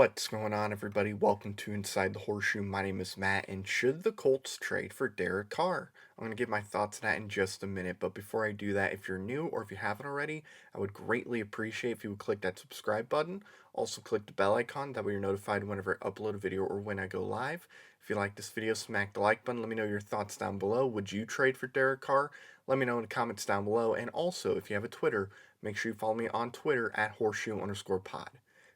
What's going on, everybody? Welcome to Inside the Horseshoe. My name is Matt, and should the Colts trade for Derek Carr? I'm going to give my thoughts on that in just a minute, but before I do that, if you're new or if you haven't already, I would greatly appreciate if you would click that subscribe button. Also, click the bell icon, that way you're notified whenever I upload a video or when I go live. If you like this video, smack the like button. Let me know your thoughts down below. Would you trade for Derek Carr? Let me know in the comments down below. And also, if you have a Twitter, make sure you follow me on Twitter at horseshoe_pod.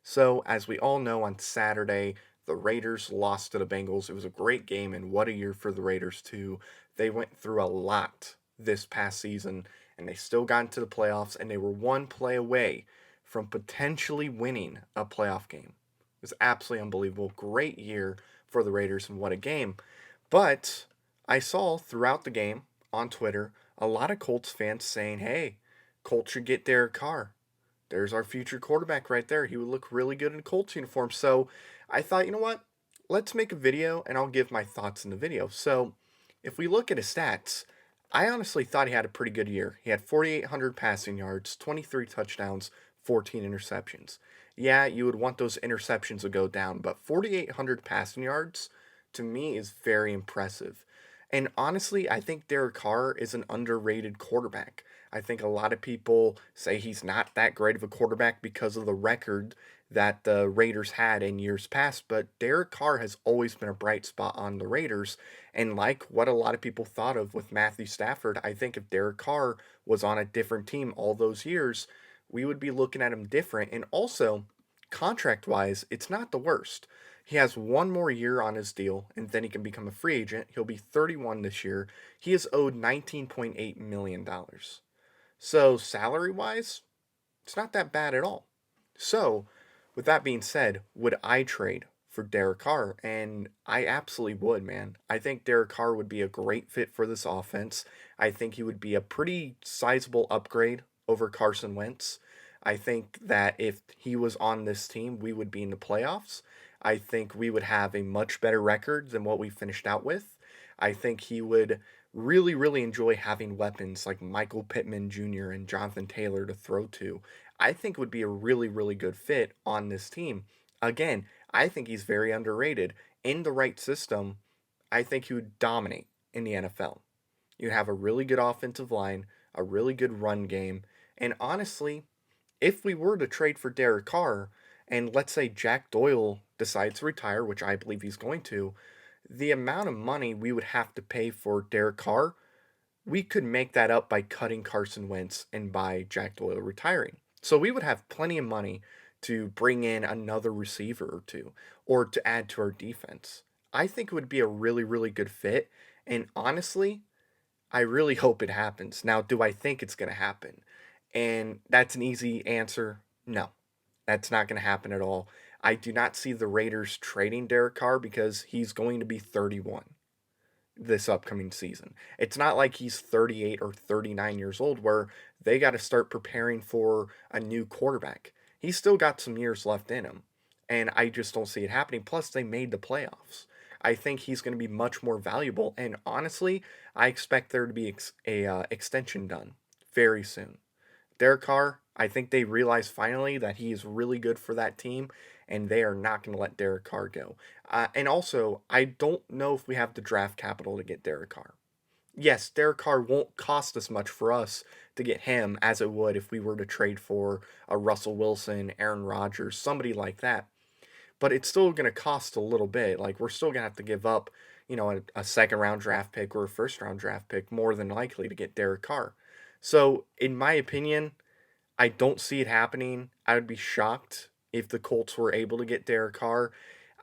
So, as we all know, on Saturday, the Raiders lost to the Bengals. It was a great game, and what a year for the Raiders, too. They went through a lot this past season, and they still got into the playoffs, and they were one play away from potentially winning a playoff game. It was absolutely unbelievable. Great year for the Raiders, and what a game. But I saw throughout the game on Twitter a lot of Colts fans saying, hey, Colts should get Derek Carr. There's our future quarterback right there. He would look really good in a Colts uniform. So I thought, you know what? Let's make a video and I'll give my thoughts in the video. So if we look at his stats, I honestly thought he had a pretty good year. He had 4,800 passing yards, 23 touchdowns, 14 interceptions. Yeah, you would want those interceptions to go down, but 4,800 passing yards to me is very impressive. And honestly, I think Derek Carr is an underrated quarterback. I think a lot of people say he's not that great of a quarterback because of the record that the Raiders had in years past, but Derek Carr has always been a bright spot on the Raiders. And like what a lot of people thought of with Matthew Stafford, I think if Derek Carr was on a different team all those years, we would be looking at him different. And also, contract wise, it's not the worst. He has one more year on his deal, and then he can become a free agent. He'll be 31 this year. He is owed $19.8 million. So, salary wise, it's not that bad at all. So, with that being said, would I trade for Derek Carr? And I absolutely would, man. I think Derek Carr would be a great fit for this offense. I think he would be a pretty sizable upgrade over Carson Wentz. I think that if he was on this team, we would be in the playoffs. I think we would have a much better record than what we finished out with. I think he would really, really enjoy having weapons like Michael Pittman Jr. and Jonathan Taylor to throw to. I think would be a really, really good fit on this team. Again, I think he's very underrated. In the right system, I think he would dominate in the NFL. You have a really good offensive line, a really good run game, and honestly, if we were to trade for Derek Carr, and let's say Jack Doyle decides to retire, which I believe he's going to, the amount of money we would have to pay for Derek Carr, we could make that up by cutting Carson Wentz and by Jack Doyle retiring. So we would have plenty of money to bring in another receiver or two or to add to our defense. I think it would be a really, really good fit. And honestly, I really hope it happens. Now, do I think it's going to happen? And that's an easy answer. No, that's not going to happen at all. I do not see the Raiders trading Derek Carr because he's going to be 31 this upcoming season. It's not like he's 38 or 39 years old where they got to start preparing for a new quarterback. He's still got some years left in him, and I just don't see it happening. Plus, they made the playoffs. I think he's going to be much more valuable, and honestly, I expect there to be a extension done very soon. Derek Carr, I think they realize finally that he is really good for that team, and they are not going to let Derek Carr go. And also, I don't know if we have the draft capital to get Derek Carr. Yes, Derek Carr won't cost as much for us to get him as it would if we were to trade for a Russell Wilson, Aaron Rodgers, somebody like that. But it's still going to cost a little bit. Like, we're still going to have to give up, a second round draft pick or a first round draft pick more than likely to get Derek Carr. So, in my opinion, I don't see it happening. I would be shocked if the Colts were able to get Derek Carr.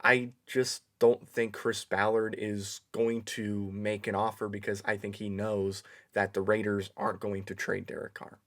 I just don't think Chris Ballard is going to make an offer because I think he knows that the Raiders aren't going to trade Derek Carr.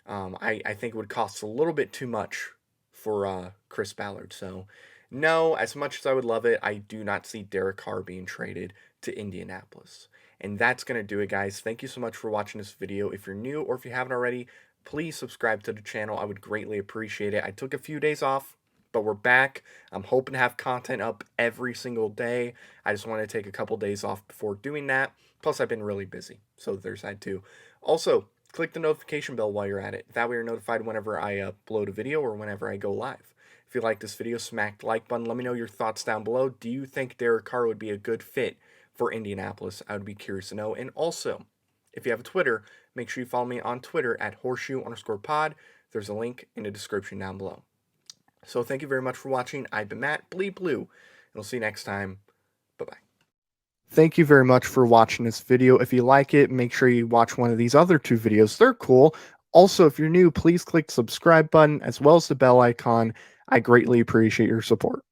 I think it would cost a little bit too much for Chris Ballard. So, no, as much as I would love it, I do not see Derek Carr being traded to Indianapolis. And that's going to do it, guys. Thank you so much for watching this video. If you're new or if you haven't already, please subscribe to the channel. I would greatly appreciate it. I took a few days off, but we're back. I'm hoping to have content up every single day. I just want to take a couple days off before doing that. Plus, I've been really busy, so there's that too. Also, click the notification bell while you're at it. That way you're notified whenever I upload a video or whenever I go live. If you like this video, smack the like button. Let me know your thoughts down below. Do you think Derek Carr would be a good fit for Indianapolis? I would be curious to know. And also, if you have a Twitter, make sure you follow me on Twitter at horseshoe_pod. There's a link in the description down below. So thank you very much for watching. I've been Matt, Bleed Blue, and we'll see you next time. Bye-bye. Thank you very much for watching this video. If you like it, make sure you watch one of these other two videos. They're cool. Also, if you're new, please click the subscribe button as well as the bell icon. I greatly appreciate your support.